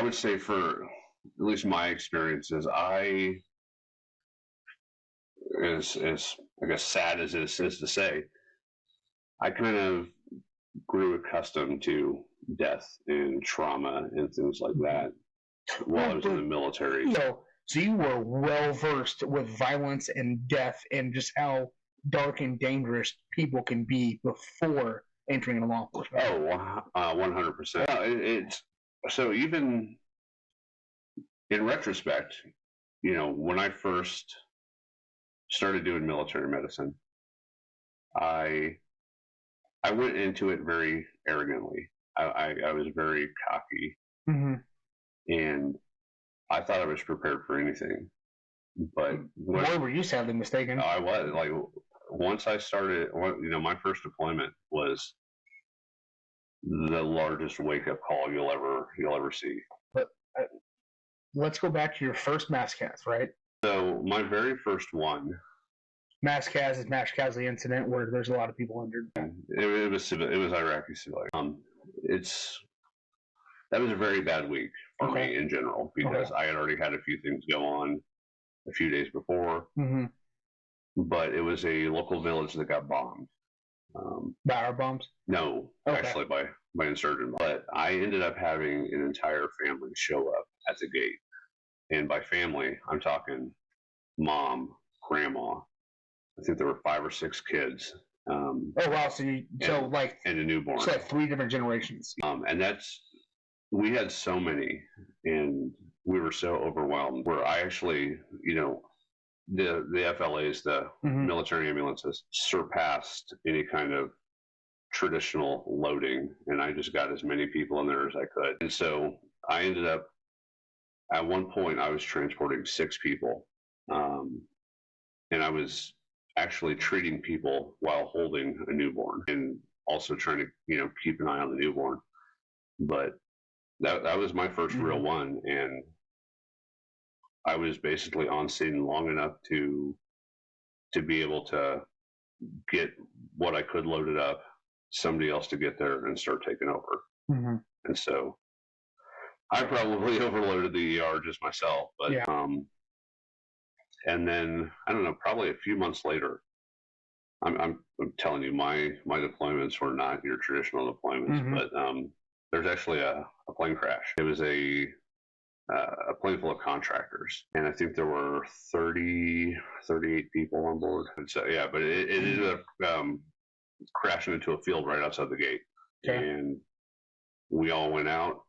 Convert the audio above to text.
I would say for at least my experiences, as I guess sad as it is to say, I kind of grew accustomed to death and trauma and things like that while I was in the military. So you were well versed with violence and death and just how dark and dangerous people can be before entering law enforcement. Oh, 100%. It's so even in retrospect, when I first started doing military medicine, I went into it very arrogantly. I was very cocky, and I thought I was prepared for anything. But boy, were you sadly mistaken. I was like, once I started, my first deployment was the largest wake up call you'll ever see. But let's go back to your first mass cast, right? So my very first one. Mass cast is mass casualty incident where there's a lot of people injured. It was Iraqi civilian. That was a very bad week for me in general because I had already had a few things go on a few days before. But it was a local village that got bombed. By our bombs? No, actually by insurgent. But I ended up having an entire family show up at the gate, and by family, I'm talking mom, grandma. I think there were 5 or 6 kids. Oh wow! And a newborn. So like 3 different generations. And we had so many, and we were so overwhelmed. Where I actually, the FLAs, the military ambulances, surpassed any kind of traditional loading, and I just got as many people in there as I could. And so I ended up, at one point, I was transporting 6 people, and I was actually treating people while holding a newborn, and also trying to, keep an eye on the newborn. But that was my first real one, and I was basically on scene long enough to be able to get what I could loaded up, somebody else to get there and start taking over. And so I probably overloaded the ER just myself, but and then I don't know, probably a few months later, I'm telling you, my deployments were not your traditional deployments, but there's actually a plane crash. It was a plane full of contractors, and I think there were 38 people on board. And so but it ended up crashing into a field right outside the gate, and we all went out.